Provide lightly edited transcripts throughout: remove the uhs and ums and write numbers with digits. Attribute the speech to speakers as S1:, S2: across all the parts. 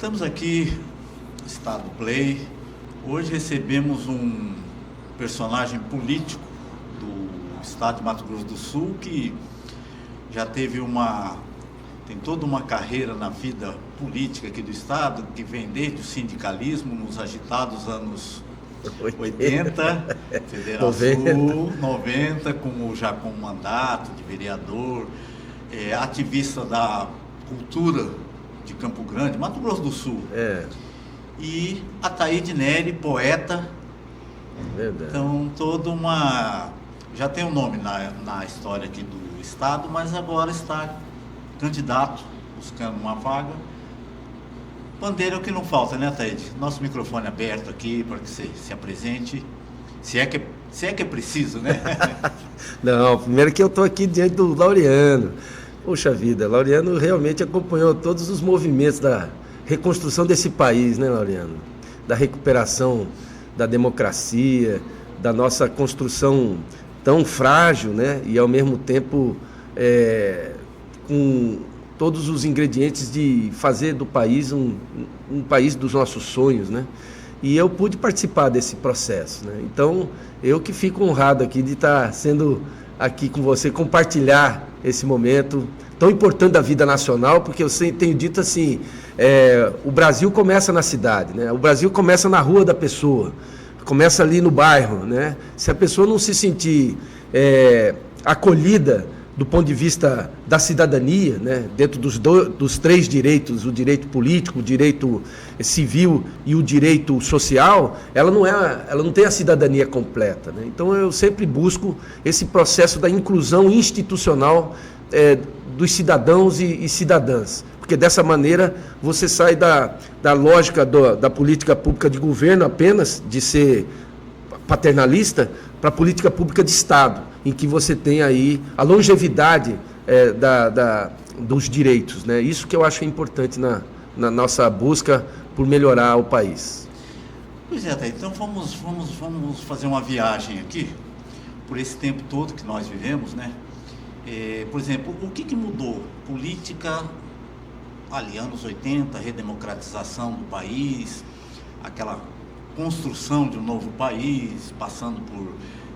S1: Estamos aqui, Estado Play. Hoje recebemos um personagem político do estado de Mato Grosso do Sul que já tem toda uma carreira na vida política aqui do estado, que vem desde o sindicalismo nos agitados anos 80, Federal Sul, 90, já com mandato de vereador, ativista da cultura de Campo Grande, Mato Grosso do Sul. E Ataíde Nery, poeta.
S2: Verdade.
S1: Então, já tem um nome na história aqui do estado, mas agora está candidato, buscando uma vaga. Bandeira é o que não falta, né, Ataíde? Nosso microfone aberto aqui para que você se apresente, se é que é preciso, né?
S2: Não, primeiro que eu estou aqui diante do Laureano. Poxa vida, Laureano realmente acompanhou todos os movimentos da reconstrução desse país, né, Laureano? Da recuperação da democracia, da nossa construção tão frágil, né? E ao mesmo tempo com todos os ingredientes de fazer do país um país dos nossos sonhos, né? E eu pude participar desse processo, né? Então, eu que fico honrado aqui de estar sendo aqui com você, compartilhar esse momento tão importante da vida nacional, porque eu tenho dito assim, o Brasil começa na cidade, né? O Brasil começa na rua da pessoa, começa ali no bairro, né? Se a pessoa não se sentir acolhida do ponto de vista da cidadania, né, dentro dos três direitos, o direito político, o direito civil e o direito social, ela não tem a cidadania completa, né? Então eu sempre busco esse processo da inclusão institucional dos cidadãos e cidadãs, porque dessa maneira você sai da lógica da política pública de governo apenas, de ser paternalista, para a política pública de Estado, em que você tem aí a longevidade dos direitos, né? Isso que eu acho importante na nossa busca por melhorar o país.
S1: Pois é, então vamos fazer uma viagem aqui, por esse tempo todo que nós vivemos, né? Por exemplo, o que mudou? Política, ali, anos 80, redemocratização do país, aquela construção de um novo país, passando por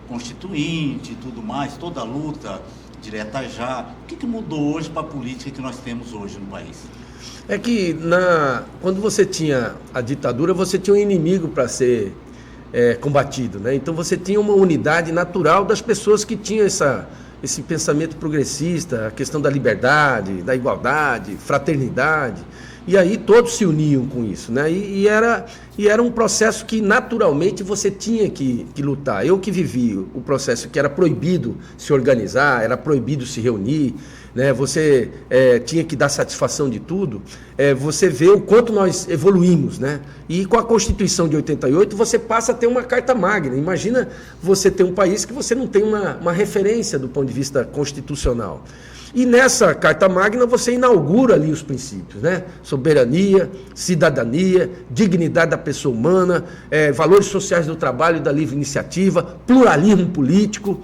S1: constituinte e tudo mais, toda a luta direta já. O que mudou hoje para a política que nós temos hoje no país?
S2: É que quando você tinha a ditadura, você tinha um inimigo para ser combatido, né? Então você tinha uma unidade natural das pessoas que tinham esse pensamento progressista, a questão da liberdade, da igualdade, fraternidade. E aí todos se uniam com isso, né? E era um processo que naturalmente você tinha que lutar. Eu que vivi o processo que era proibido se organizar, era proibido se reunir, né? Você tinha que dar satisfação de tudo. Você vê o quanto nós evoluímos, né? E com a Constituição de 88 você passa a ter uma carta magna. Imagina você ter um país que você não tem uma referência do ponto de vista constitucional. E nessa Carta Magna você inaugura ali os princípios, né? Soberania, cidadania, dignidade da pessoa humana, valores sociais do trabalho e da livre iniciativa, pluralismo político,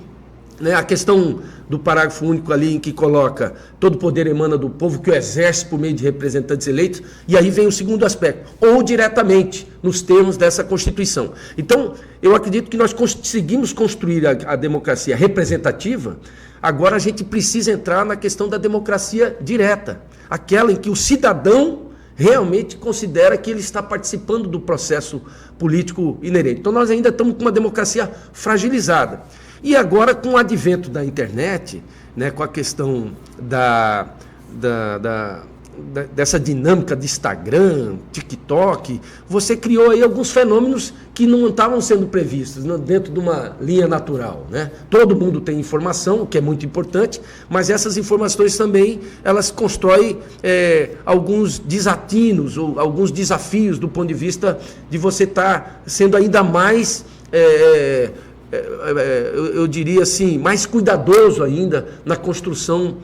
S2: né? A questão do parágrafo único ali em que coloca todo poder emana do povo que o exerce por meio de representantes eleitos, e aí vem o segundo aspecto, ou diretamente, nos termos dessa Constituição. Então, eu acredito que nós conseguimos construir a democracia representativa. Agora a gente precisa entrar na questão da democracia direta, aquela em que o cidadão realmente considera que ele está participando do processo político inerente. Então nós ainda estamos com uma democracia fragilizada. E agora, com o advento da internet, né, com a questão dessa dinâmica de Instagram, TikTok, você criou aí alguns fenômenos que não estavam sendo previstos dentro de uma linha natural, né? Todo mundo tem informação, o que é muito importante, mas essas informações também, elas constroem alguns desatinos ou alguns desafios do ponto de vista de você estar sendo ainda mais, eu diria assim, mais cuidadoso ainda na construção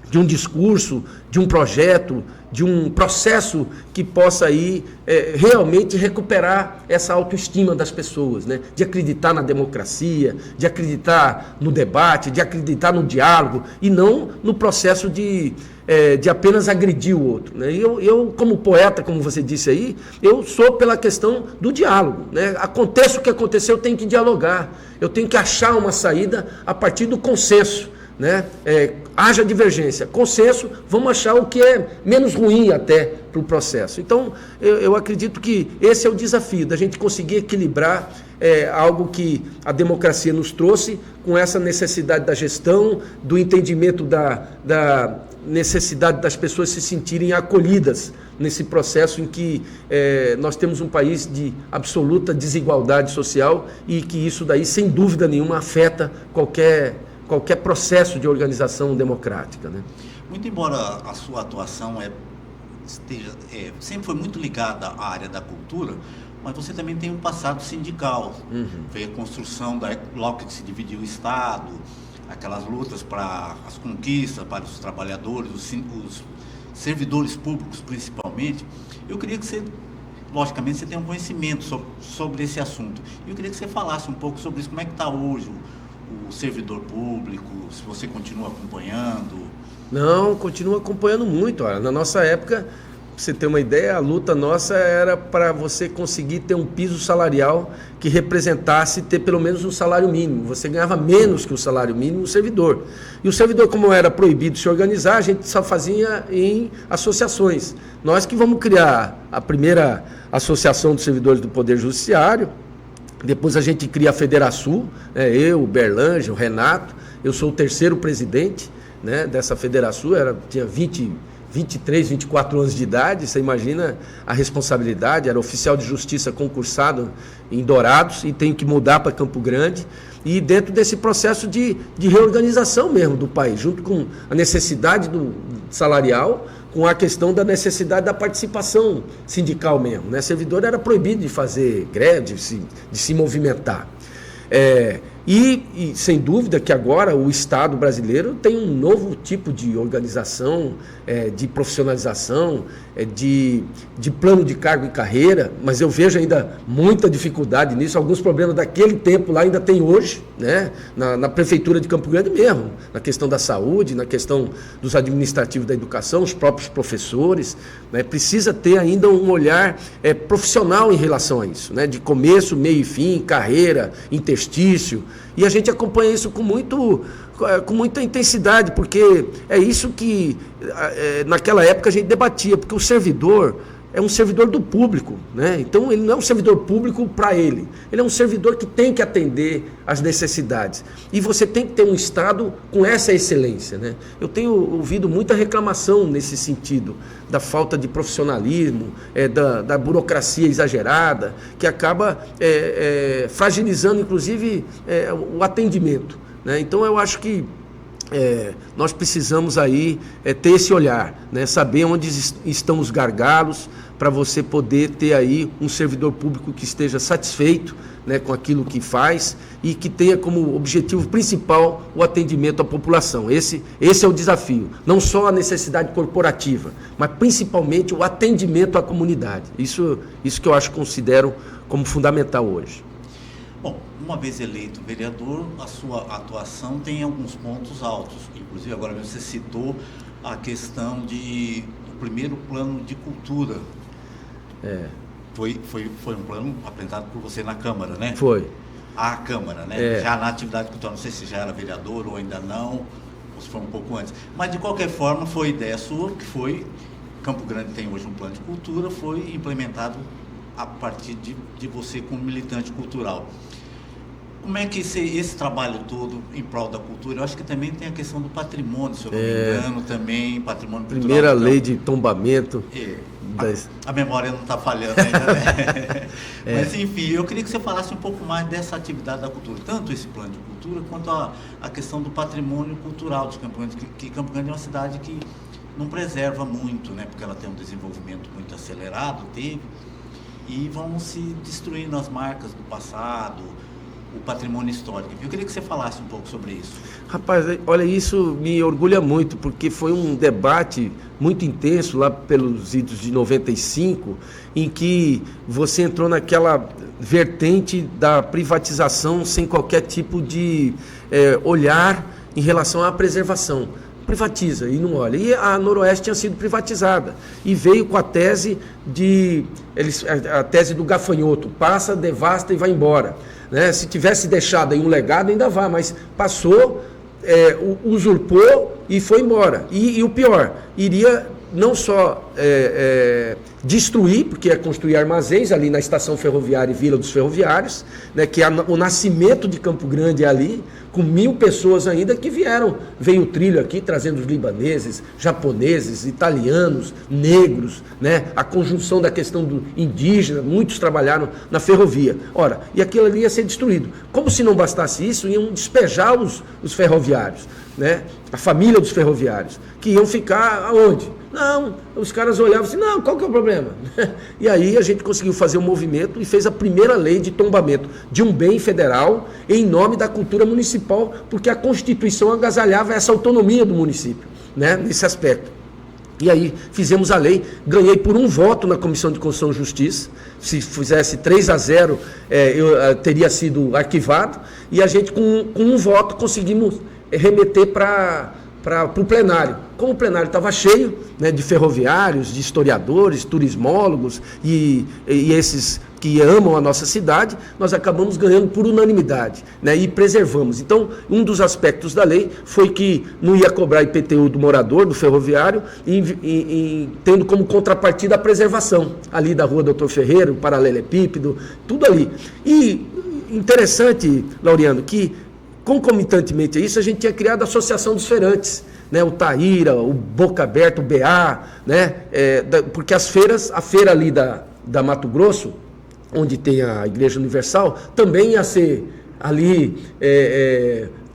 S2: de um discurso, de um projeto, de um processo que possa aí realmente recuperar essa autoestima das pessoas, né? De acreditar na democracia, de acreditar no debate, de acreditar no diálogo e não no processo de de apenas agredir o outro, né? Eu, como poeta, como você disse aí, eu sou pela questão do diálogo, né? Aconteça o que acontecer, eu tenho que dialogar, eu tenho que achar uma saída a partir do consenso, né? Haja divergência, consenso, vamos achar o que é menos ruim até para o processo. Então, eu acredito que esse é o desafio, da gente conseguir equilibrar algo que a democracia nos trouxe com essa necessidade da gestão, do entendimento da necessidade das pessoas se sentirem acolhidas nesse processo em que nós temos um país de absoluta desigualdade social e que isso daí, sem dúvida nenhuma, afeta qualquer processo de organização democrática, né?
S1: Muito embora a sua atuação sempre foi muito ligada à área da cultura, mas você também tem um passado sindical. Foi a construção logo que se dividiu o Estado, aquelas lutas para as conquistas, para os trabalhadores, os servidores públicos principalmente. Eu queria que você, logicamente, você tem um conhecimento sobre esse assunto. Eu queria que você falasse um pouco sobre isso, como é que está hoje o servidor público, se você continua acompanhando.
S2: Não, continuo acompanhando muito. Olha, na nossa época, pra você ter uma ideia, a luta nossa era para você conseguir ter um piso salarial que representasse ter pelo menos um salário mínimo. Você ganhava menos que o salário mínimo o servidor. E o servidor, como era proibido se organizar, a gente só fazia em associações. Nós que vamos criar a primeira associação dos servidores do Poder Judiciário. Depois a gente cria a Federação, eu, o Berlângia, o Renato. Eu sou o terceiro presidente, né, dessa federação, tinha 23, 24 anos de idade, você imagina a responsabilidade, era oficial de justiça concursado em Dourados e tenho que mudar para Campo Grande, e dentro desse processo de reorganização mesmo do país, junto com a necessidade salarial, com a questão da necessidade da participação sindical mesmo, né? Servidor era proibido de fazer greve, de se movimentar. E sem dúvida que agora o Estado brasileiro tem um novo tipo de organização, de profissionalização, de plano de cargo e carreira, mas eu vejo ainda muita dificuldade nisso, alguns problemas daquele tempo lá ainda tem hoje, né? Na Prefeitura de Campo Grande mesmo, na questão da saúde, na questão dos administrativos da educação, os próprios professores, né? Precisa ter ainda um olhar profissional em relação a isso, né? De começo, meio e fim, carreira, interstício. E a gente acompanha isso com muita intensidade, porque é isso que naquela época a gente debatia, porque o servidor é um servidor do público, né? Então ele não é um servidor público para ele é um servidor que tem que atender às necessidades. E você tem que ter um Estado com essa excelência, né? Eu tenho ouvido muita reclamação nesse sentido, da falta de profissionalismo, da burocracia exagerada, que acaba fragilizando, inclusive, o atendimento, né? Então eu acho que nós precisamos aí ter esse olhar, né? Saber onde estão os gargalos, para você poder ter aí um servidor público que esteja satisfeito, né, com aquilo que faz e que tenha como objetivo principal o atendimento à população. Esse é o desafio, não só a necessidade corporativa, mas principalmente o atendimento à comunidade. Isso que eu considero como fundamental hoje.
S1: Bom, uma vez eleito vereador, a sua atuação tem alguns pontos altos. Inclusive, agora você citou a questão do primeiro plano de cultura. Foi um plano apresentado por você na Câmara, né?
S2: Foi.
S1: A Câmara, né? Já na atividade cultural, não sei se já era vereador ou ainda não, ou se foi um pouco antes. Mas, de qualquer forma, foi ideia sua, que foi... Campo Grande tem hoje um plano de cultura, foi implementado a partir de você como militante cultural. Como é que esse trabalho todo em prol da cultura, eu acho que também tem a questão do patrimônio, se eu não me engano, também, patrimônio cultural.
S2: Primeira lei de tombamento.
S1: A memória não está falhando ainda, né? Mas, enfim, eu queria que você falasse um pouco mais dessa atividade da cultura, tanto esse plano de cultura, quanto a questão do patrimônio cultural de Campo Grande, que Campo Grande é uma cidade que não preserva muito, né? Porque ela tem um desenvolvimento muito acelerado, e vão se destruindo as marcas do passado, o patrimônio histórico. Eu queria que você falasse um pouco sobre isso.
S2: Rapaz, olha, isso me orgulha muito, porque foi um debate muito intenso lá pelos idos de 95, em que você entrou naquela vertente da privatização sem qualquer tipo de olhar em relação à preservação. privatiza e não olha. E a Noroeste tinha sido privatizada e veio com a tese a tese do gafanhoto, passa, devasta e vai embora, né? Se tivesse deixado aí um legado ainda vai, mas passou, usurpou e foi embora. E o pior, iria não só destruir, porque é construir armazéns ali na estação ferroviária e Vila dos Ferroviários, né, que o nascimento de Campo Grande é ali, com 1.000 pessoas ainda que veio o trilho aqui trazendo os libaneses, japoneses, italianos, negros, né, a conjunção da questão do indígena, muitos trabalharam na ferrovia. Ora, e aquilo ali ia ser destruído. Como se não bastasse isso, iam despejar os ferroviários, né, a família dos ferroviários, que iam ficar aonde? Não, os caras olhavam assim, não, qual que é o problema? E aí a gente conseguiu fazer um movimento e fez a primeira lei de tombamento de um bem federal em nome da cultura municipal, porque a Constituição agasalhava essa autonomia do município, né, nesse aspecto. E aí fizemos a lei, ganhei por um voto na Comissão de Constituição e Justiça, se fizesse 3-0, eu teria sido arquivado, e a gente com um voto conseguimos remeter para o plenário. Como o plenário estava cheio, né, de ferroviários, de historiadores, turismólogos e esses que amam a nossa cidade, nós acabamos ganhando por unanimidade, né, e preservamos. Então, um dos aspectos da lei foi que não ia cobrar IPTU do morador, do ferroviário, tendo como contrapartida a preservação ali da Rua Doutor Ferreira, o paralelepípedo, tudo ali. E interessante, Laureano, que concomitantemente a isso, a gente tinha criado a Associação dos Feirantes, né, o Taíra, o Boca Aberta, o BA, né, porque a feira ali da Mato Grosso, onde tem a Igreja Universal, também ia ser ali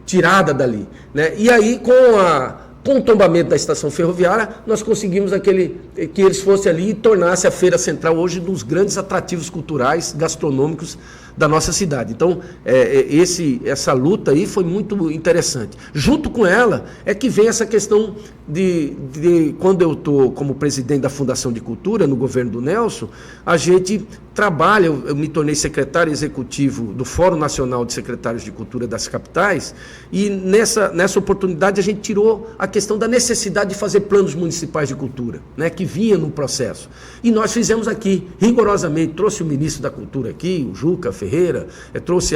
S2: tirada dali, né? E aí com o tombamento da estação ferroviária, nós conseguimos que eles fossem ali e tornasse a Feira Central hoje um dos grandes atrativos culturais, gastronômicos da nossa cidade. Então, essa luta aí foi muito interessante. Junto com ela é que vem essa questão de quando eu estou como presidente da Fundação de Cultura, no governo do Nelson, a gente trabalha, eu me tornei secretário executivo do Fórum Nacional de Secretários de Cultura das Capitais, e nessa oportunidade a gente tirou a questão da necessidade de fazer planos municipais de cultura, né, que vinha no processo. E nós fizemos aqui, rigorosamente, trouxe o ministro da Cultura aqui, o Juca Ferreira, trouxe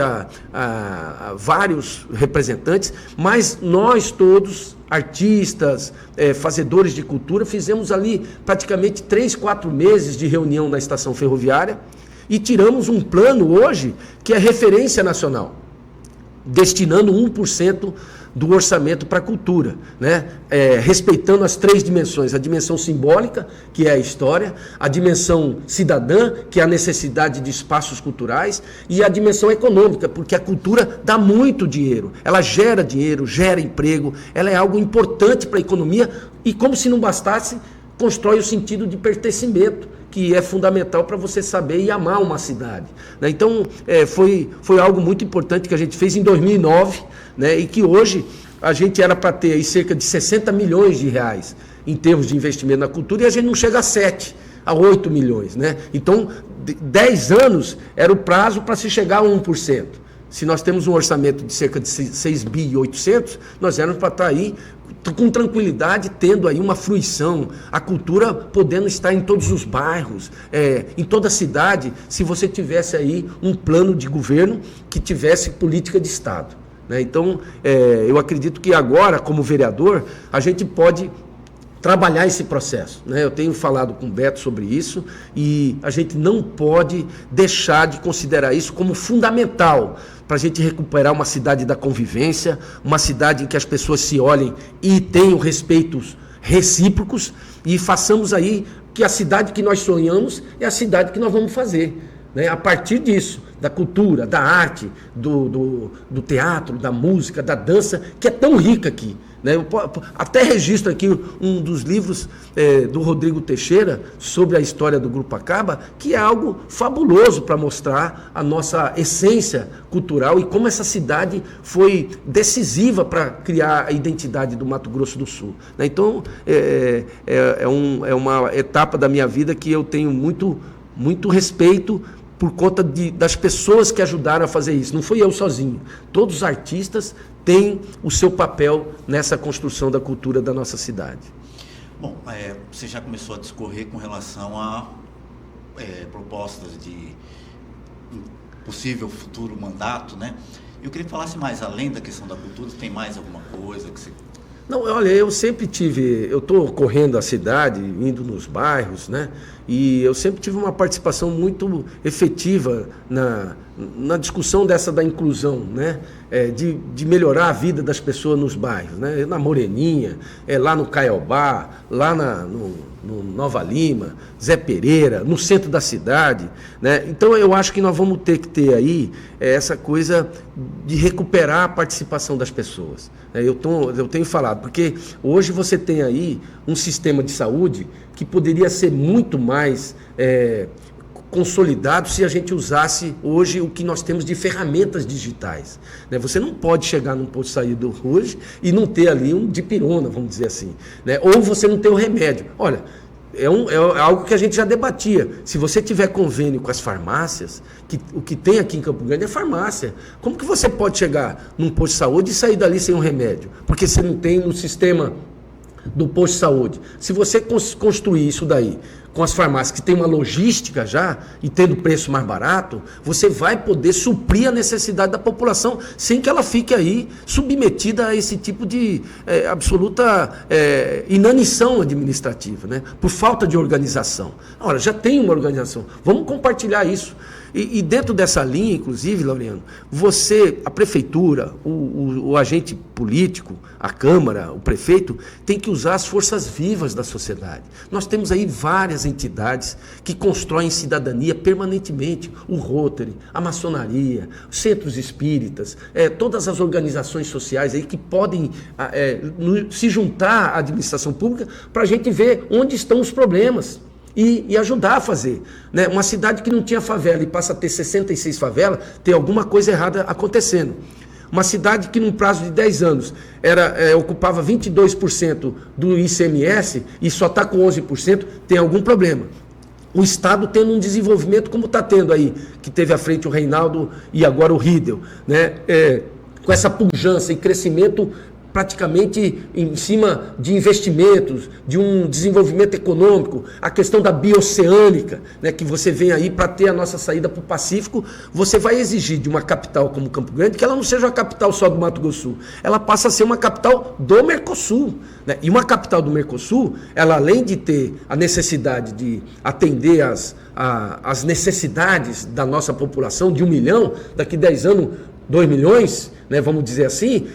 S2: vários representantes, mas nós todos, artistas, fazedores de cultura, fizemos ali praticamente 3-4 meses de reunião na estação ferroviária e tiramos um plano hoje que é referência nacional, destinando 1% do orçamento para a cultura, né? Respeitando as 3 dimensões, a dimensão simbólica, que é a história, a dimensão cidadã, que é a necessidade de espaços culturais, e a dimensão econômica, porque a cultura dá muito dinheiro, ela gera dinheiro, gera emprego, ela é algo importante para a economia e, como se não bastasse, constrói o sentido de pertencimento, que é fundamental para você saber e amar uma cidade, né? Então, foi algo muito importante que a gente fez em 2009, né? E que hoje a gente era para ter aí cerca de 60 milhões de reais em termos de investimento na cultura, e a gente não chega a 7, a 8 milhões, né? Então, 10 anos era o prazo para se chegar a 1%. Se nós temos um orçamento de cerca de 6,8 bilhões, nós éramos para estar aí com tranquilidade, tendo aí uma fruição, a cultura podendo estar em todos os bairros, em toda a cidade, se você tivesse aí um plano de governo que tivesse política de Estado, né? Então, eu acredito que agora, como vereador, a gente pode trabalhar esse processo, né? Eu tenho falado com o Beto sobre isso e a gente não pode deixar de considerar isso como fundamental para a gente recuperar uma cidade da convivência, uma cidade em que as pessoas se olhem e tenham respeitos recíprocos e façamos aí que a cidade que nós sonhamos é a cidade que nós vamos fazer, né? A partir disso, da cultura, da arte, do teatro, da música, da dança, que é tão rica aqui, né? Eu até registro aqui um dos livros do Rodrigo Teixeira sobre a história do Grupo Acaba, que é algo fabuloso para mostrar a nossa essência cultural e como essa cidade foi decisiva para criar a identidade do Mato Grosso do Sul, né? Então, é uma etapa da minha vida que eu tenho muito respeito por conta das pessoas que ajudaram a fazer isso. Não fui eu sozinho. Todos os artistas têm o seu papel nessa construção da cultura da nossa cidade.
S1: Bom, você já começou a discorrer com relação a propostas de possível futuro mandato, né? Eu queria que falasse mais, além da questão da cultura, tem mais alguma coisa que você...
S2: Não, olha, eu sempre tive, eu estou correndo a cidade, indo nos bairros, né? E eu sempre tive uma participação muito efetiva na discussão da inclusão, né? De melhorar a vida das pessoas nos bairros, né? Na Moreninha, lá no Caiobá, lá no Nova Lima, Zé Pereira, no centro da cidade, né? Então eu acho que nós vamos ter que ter aí essa coisa de recuperar a participação das pessoas. Eu tenho falado, porque hoje você tem aí um sistema de saúde que poderia ser muito mais consolidado se a gente usasse hoje o que nós temos de ferramentas digitais, né? Você não pode chegar num posto de saúde hoje e não ter ali um dipirona, vamos dizer assim, né? Ou você não ter o remédio. Olha, é algo que a gente já debatia. Se você tiver convênio com as farmácias, o que tem aqui em Campo Grande é farmácia. Como que você pode chegar num posto de saúde e sair dali sem um remédio? Porque você não tem no sistema do posto de saúde. Se você construir isso daí com as farmácias que tem uma logística já e tendo preço mais barato, você vai poder suprir a necessidade da população sem que ela fique aí submetida a esse tipo de absoluta inanição administrativa, né? Por falta de organização. Ora, já tem uma organização, vamos compartilhar isso. E dentro dessa linha, inclusive, Laureano, a prefeitura, o agente político, a Câmara, o prefeito, tem que usar as forças vivas da sociedade. Nós temos aí várias entidades que constroem cidadania permanentemente. O Rotary, a maçonaria, os centros espíritas, todas as organizações sociais aí que podem se juntar à administração pública para a gente ver onde estão os problemas. E ajudar a fazer, né? Uma cidade que não tinha favela e passa a ter 66 favelas, tem alguma coisa errada acontecendo. Uma cidade que num prazo de 10 anos ocupava 22% do ICMS e só está com 11%, tem algum problema. O Estado tendo um desenvolvimento como está tendo aí, que teve à frente o Reinaldo e agora o Riedel, né? Com essa pujança e crescimento praticamente em cima de investimentos, de um desenvolvimento econômico, a questão da bioceânica, né, que você vem aí para ter a nossa saída para o Pacífico, você vai exigir de uma capital como Campo Grande que ela não seja uma capital só do Mato Grosso do Sul, ela passa a ser uma capital do Mercosul, né? E uma capital do Mercosul, ela além de ter a necessidade de atender as necessidades da nossa população de 1 milhão, daqui 10 anos 2 milhões, né, vamos dizer assim,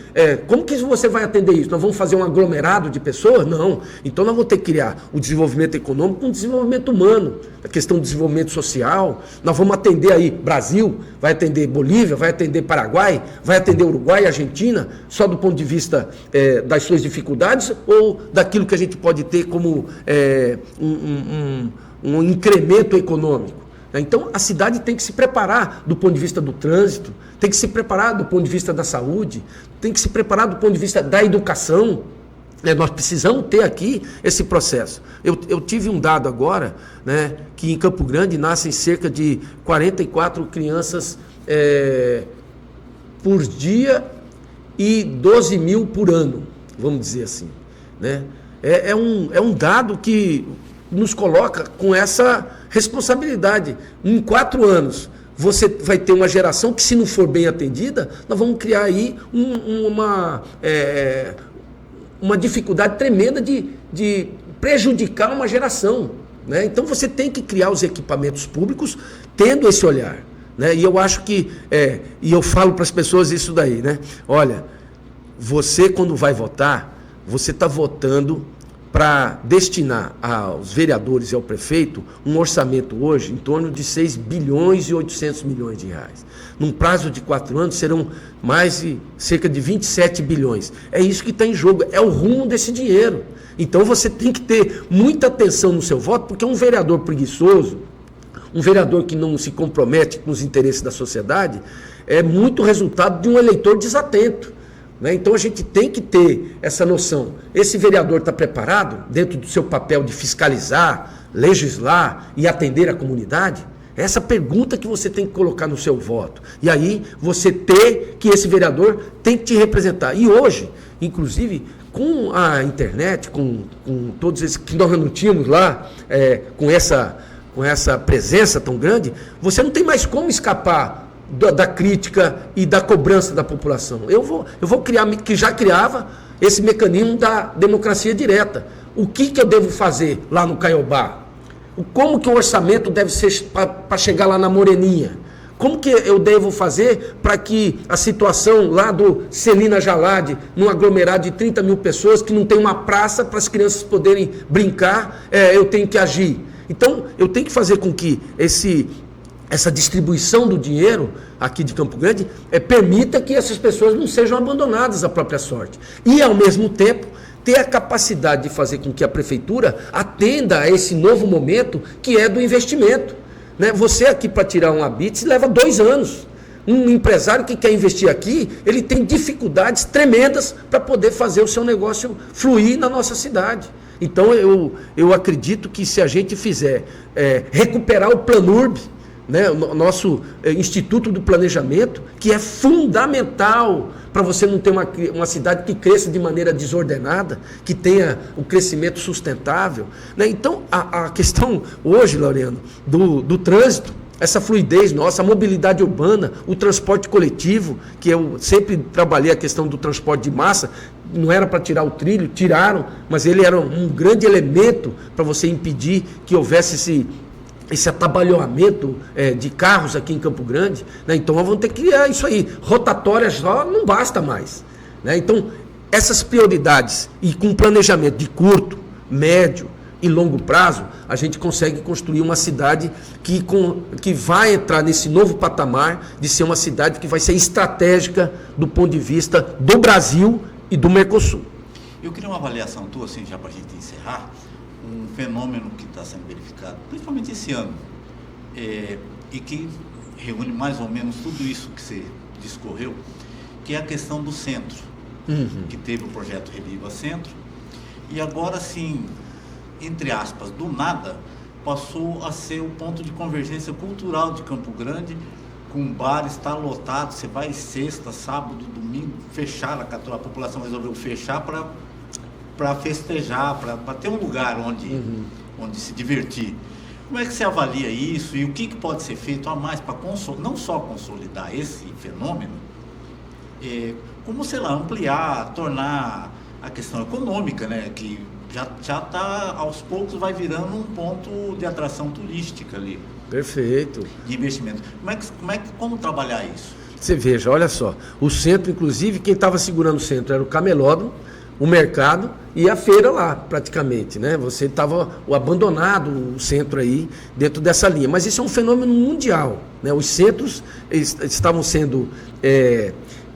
S2: como que você vai atender isso? Nós vamos fazer um aglomerado de pessoas? Não. Então nós vamos ter que criar o desenvolvimento econômico com o desenvolvimento humano, a questão do desenvolvimento social. Nós vamos atender aí Brasil, vai atender Bolívia, vai atender Paraguai, vai atender Uruguai, Argentina, só do ponto de vista das suas dificuldades ou daquilo que a gente pode ter como um incremento econômico. Então, a cidade tem que se preparar do ponto de vista do trânsito, tem que se preparar do ponto de vista da saúde, tem que se preparar do ponto de vista da educação. Nós precisamos ter aqui esse processo. Eu tive um dado agora, né, que em Campo Grande nascem cerca de 44 crianças por dia e 12 mil por ano, vamos dizer assim, né? É um dado que nos coloca com essa responsabilidade. Em 4 anos, você vai ter uma geração que, se não for bem atendida, nós vamos criar aí uma dificuldade tremenda de prejudicar uma geração, né? Então, você tem que criar os equipamentos públicos tendo esse olhar, né? E eu acho que, e eu falo para as pessoas isso daí, né? Olha, você quando vai votar, você está votando para destinar aos vereadores e ao prefeito um orçamento hoje em torno de 6 bilhões e 800 milhões de reais. Num prazo de 4 anos serão cerca de 27 bilhões. É isso que está em jogo, é o rumo desse dinheiro. Então você tem que ter muita atenção no seu voto, porque um vereador preguiçoso, um vereador que não se compromete com os interesses da sociedade, é muito resultado de um eleitor desatento. Então a gente tem que ter essa noção. Esse vereador está preparado, dentro do seu papel de fiscalizar, legislar e atender a comunidade? Essa pergunta que você tem que colocar no seu voto. E aí você ter que esse vereador tem que te representar. E hoje, inclusive, com a internet, com todos esses que nós não tínhamos lá, com essa presença tão grande, você não tem mais como escapar da crítica e da cobrança da população. Eu vou criar, que já criava, esse mecanismo da democracia direta. O que eu devo fazer lá no Caiobá? Como que o orçamento deve ser para chegar lá na Moreninha? Como que eu devo fazer para que a situação lá do Celina Jalade, num aglomerado de 30 mil pessoas, que não tem uma praça para as crianças poderem brincar, eu tenho que agir? Então, eu tenho que fazer com que essa distribuição do dinheiro aqui de Campo Grande permita que essas pessoas não sejam abandonadas à própria sorte. E, ao mesmo tempo, ter a capacidade de fazer com que a prefeitura atenda a esse novo momento que é do investimento. Né? Você aqui para tirar um habite leva 2 anos. Um empresário que quer investir aqui, ele tem dificuldades tremendas para poder fazer o seu negócio fluir na nossa cidade. Então eu acredito que se a gente fizer recuperar o Planurb, né, o nosso Instituto do Planejamento, que é fundamental para você não ter uma cidade que cresça de maneira desordenada, que tenha o crescimento sustentável. Né? Então, a questão hoje, Laureano, do trânsito, essa fluidez nossa, a mobilidade urbana, o transporte coletivo, que eu sempre trabalhei a questão do transporte de massa, não era para tirar o trilho, tiraram, mas ele era um grande elemento para você impedir que houvesse esse atabalhoamento de carros aqui em Campo Grande, né? Então nós vamos ter que criar isso aí. Rotatórias só não basta mais. Né? Então, essas prioridades e com planejamento de curto, médio e longo prazo, a gente consegue construir uma cidade que vai entrar nesse novo patamar de ser uma cidade que vai ser estratégica do ponto de vista do Brasil e do Mercosul.
S1: Eu queria uma avaliação tua, assim, já para a gente encerrar, um fenômeno que está sendo verificado, principalmente esse ano, e que reúne mais ou menos tudo isso que você discorreu, que é a questão do centro, que teve o projeto Reviva Centro, e agora sim, entre aspas, do nada, passou a ser o ponto de convergência cultural de Campo Grande, com bar está lotado, você vai sexta, sábado, domingo, fecharam, a população resolveu fechar para festejar, para ter um lugar onde se divertir. Como é que você avalia isso e o que pode ser feito a mais para não só consolidar esse fenômeno, como, sei lá, ampliar, tornar a questão econômica, né, que já está, aos poucos, vai virando um ponto de atração turística ali.
S2: Perfeito.
S1: De investimento. Como trabalhar isso?
S2: Você veja, olha só, o centro, inclusive, quem estava segurando o centro era o camelódromo, o mercado e a feira lá, praticamente, né? Você estava abandonado o centro aí, dentro dessa linha. Mas isso é um fenômeno mundial, né? Os centros estavam sendo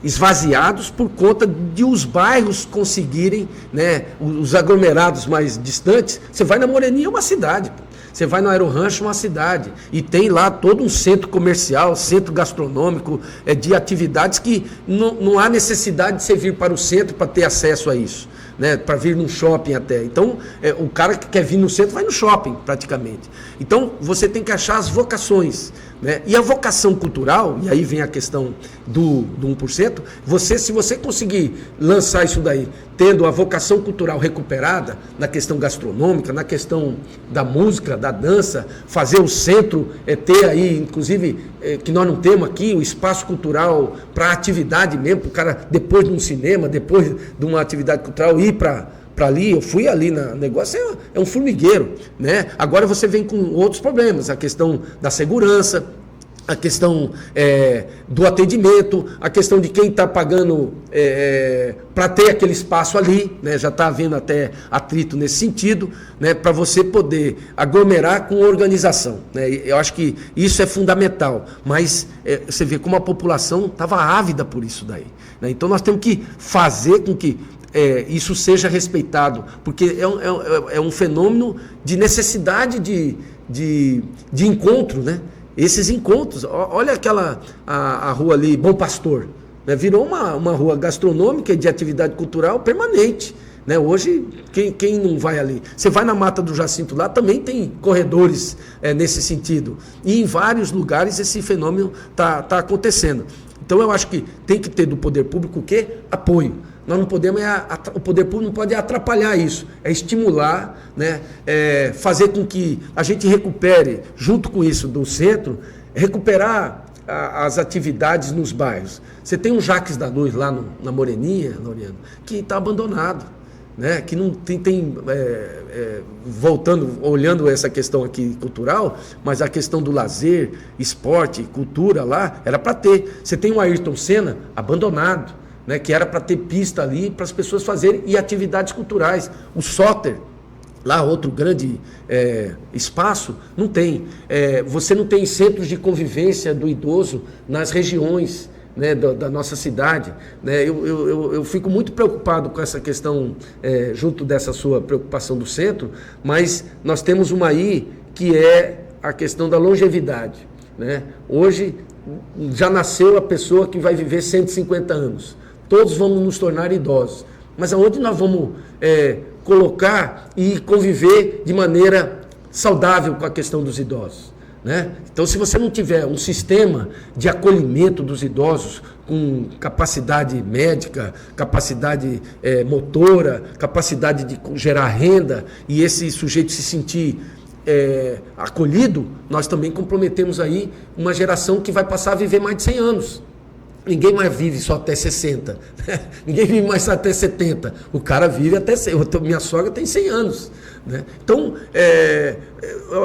S2: esvaziados por conta de os bairros conseguirem, né? Os aglomerados mais distantes. Você vai na Moreninha, é uma cidade, pô. Você vai no Aerorancho, uma cidade, e tem lá todo um centro comercial, centro gastronômico, de atividades que não há necessidade de você vir para o centro para ter acesso a isso, né? Para vir num shopping até. Então, o cara que quer vir no centro vai no shopping, praticamente. Então, você tem que achar as vocações, né? E a vocação cultural, e aí vem a questão do 1%, se você conseguir lançar isso daí, tendo a vocação cultural recuperada, na questão gastronômica, na questão da música, da dança, fazer o centro ter aí, inclusive, que nós não temos aqui, o espaço cultural para atividade mesmo, para o cara, depois de um cinema, depois de uma atividade cultural, ir para ali, eu fui ali no negócio, é um formigueiro, né? Agora você vem com outros problemas, a questão da segurança, a questão do atendimento, a questão de quem está pagando para ter aquele espaço ali, né? Já está havendo até atrito nesse sentido, né? Para você poder aglomerar com organização, né? Eu acho que isso é fundamental, mas você vê como a população estava ávida por isso daí, né? Então nós temos que fazer com que isso seja respeitado, porque é um fenômeno de necessidade de encontro, né? Esses encontros, olha a rua ali, Bom Pastor, né? Virou uma rua gastronômica e de atividade cultural permanente, né? Hoje, quem não vai ali? Você vai na Mata do Jacinto lá, também tem corredores nesse sentido. E em vários lugares esse fenômeno tá acontecendo. Então eu acho que tem que ter do poder público o quê? Apoio. Nós não podemos, o poder público não pode atrapalhar isso, é estimular, né? Fazer com que a gente recupere, junto com isso do centro, recuperar as atividades nos bairros. Você tem um Jacques da Luz lá na Moreninha, Laureano, que está abandonado, né? Que não tem voltando, olhando essa questão aqui cultural, mas a questão do lazer, esporte, cultura lá, era para ter. Você tem o Ayrton Senna abandonado, né, que era para ter pista ali para as pessoas fazerem e atividades culturais. O Soter, lá outro grande espaço, não tem. Você não tem centros de convivência do idoso nas regiões, né, da nossa cidade, né? Eu fico muito preocupado com essa questão, junto dessa sua preocupação do centro, mas nós temos uma aí que é a questão da longevidade, né? Hoje já nasceu a pessoa que vai viver 150 anos. Todos vamos nos tornar idosos. Mas aonde nós vamos colocar e conviver de maneira saudável com a questão dos idosos, né? Então, se você não tiver um sistema de acolhimento dos idosos com capacidade médica, capacidade motora, capacidade de gerar renda, e esse sujeito se sentir acolhido, nós também comprometemos aí uma geração que vai passar a viver mais de 100 anos. Ninguém mais vive só até 60, né? Ninguém vive mais até 70. O cara vive até 100. Minha sogra tem 100 anos. Né? Então,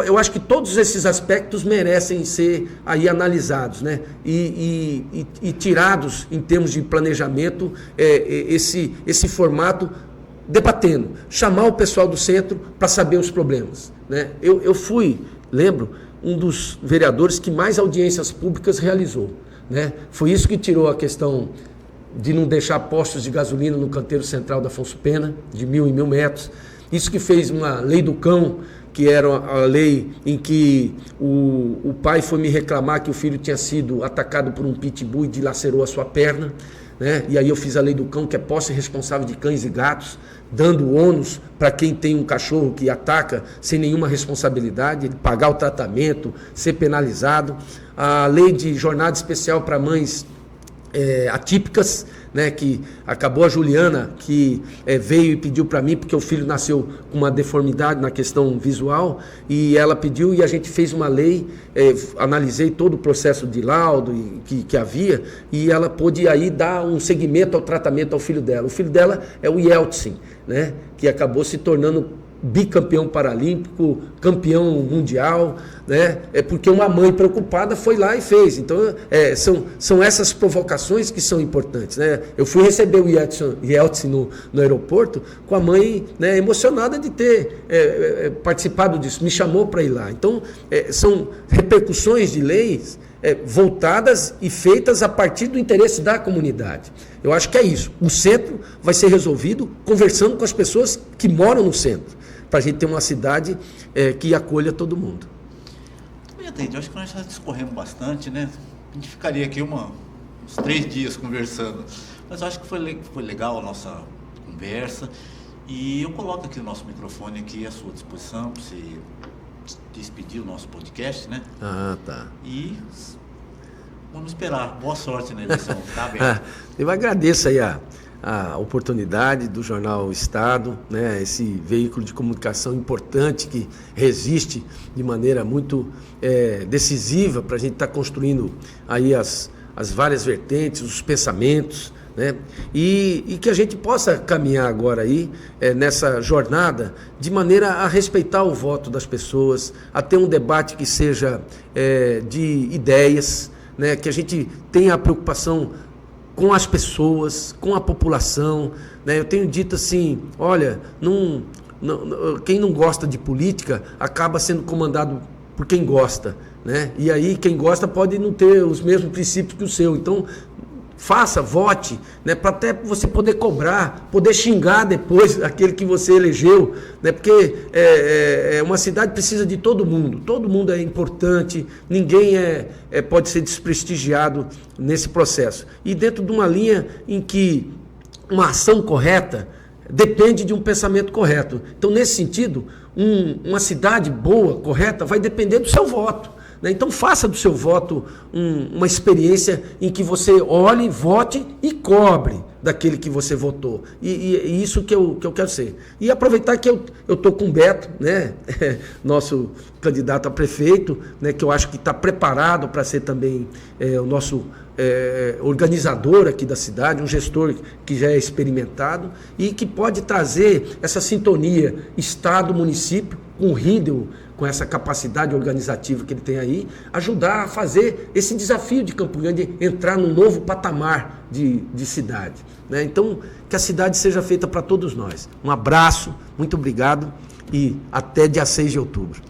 S2: eu acho que todos esses aspectos merecem ser aí analisados, né? E tirados em termos de planejamento, esse formato, debatendo, chamar o pessoal do centro para saber os problemas. Né? Eu fui, lembro, um dos vereadores que mais audiências públicas realizou. Né? Foi isso que tirou a questão de não deixar postos de gasolina no canteiro central da Afonso Pena, de 1.000 em 1.000 metros. Isso que fez uma lei do cão, que era a lei em que o pai foi me reclamar que o filho tinha sido atacado por um pitbull e dilacerou a sua perna. Né? E aí eu fiz a lei do cão, que é posse responsável de cães e gatos, dando ônus para quem tem um cachorro que ataca sem nenhuma responsabilidade, pagar o tratamento, ser penalizado. A lei de jornada especial para mães atípicas, né, que acabou a Juliana, que veio e pediu para mim, porque o filho nasceu com uma deformidade na questão visual, e ela pediu e a gente fez uma lei, analisei todo o processo de laudo que havia, e ela pôde aí dar um segmento ao tratamento ao filho dela. O filho dela é o Yeltsin, né, que acabou se tornando bicampeão paralímpico, campeão mundial, né? Porque uma mãe preocupada foi lá e fez. Então, são essas provocações que são importantes, né? Eu fui receber o Yeltsin no aeroporto com a mãe, né, emocionada de ter participado disso, me chamou para ir lá. Então, são repercussões de leis voltadas e feitas a partir do interesse da comunidade. Eu acho que é isso. O centro vai ser resolvido conversando com as pessoas que moram no centro, para a gente ter uma cidade que acolha todo mundo.
S1: Entende? Eu acho que nós já discorremos bastante, né? A gente ficaria aqui uns 3 dias conversando, mas eu acho que foi legal a nossa conversa, e eu coloco aqui o nosso microfone aqui à sua disposição para você despedir o nosso podcast, né?
S2: Ah, tá.
S1: E vamos esperar. Boa sorte na eleição, tá, Beto?
S2: Eu agradeço aí a oportunidade do Jornal Estado, né, esse veículo de comunicação importante que resiste de maneira muito decisiva para a gente estar construindo aí as várias vertentes, os pensamentos, né, e que a gente possa caminhar agora aí nessa jornada de maneira a respeitar o voto das pessoas, a ter um debate que seja de ideias, né, que a gente tenha a preocupação com as pessoas, com a população, né? Eu tenho dito assim, olha, quem não gosta de política acaba sendo comandado por quem gosta, né? E aí quem gosta pode não ter os mesmos princípios que o seu. Então, faça, vote, né? Para até você poder cobrar, poder xingar depois aquele que você elegeu, né? Porque uma cidade precisa de todo mundo é importante, ninguém pode ser desprestigiado nesse processo. E dentro de uma linha em que uma ação correta depende de um pensamento correto. Então, nesse sentido, uma cidade boa, correta, vai depender do seu voto. Né? Então, faça do seu voto uma experiência em que você olhe, vote e cobre daquele que você votou. E isso que eu quero ser. E aproveitar que eu estou com o Beto, né? Nosso candidato a prefeito, né? Que eu acho que está preparado para ser também o nosso organizador aqui da cidade, um gestor que já é experimentado e que pode trazer essa sintonia Estado-município com o Riedel, com essa capacidade organizativa que ele tem aí, ajudar a fazer esse desafio de Campo Grande entrar num novo patamar de cidade. Né? Então, que a cidade seja feita para todos nós. Um abraço, muito obrigado e até dia 6 de outubro.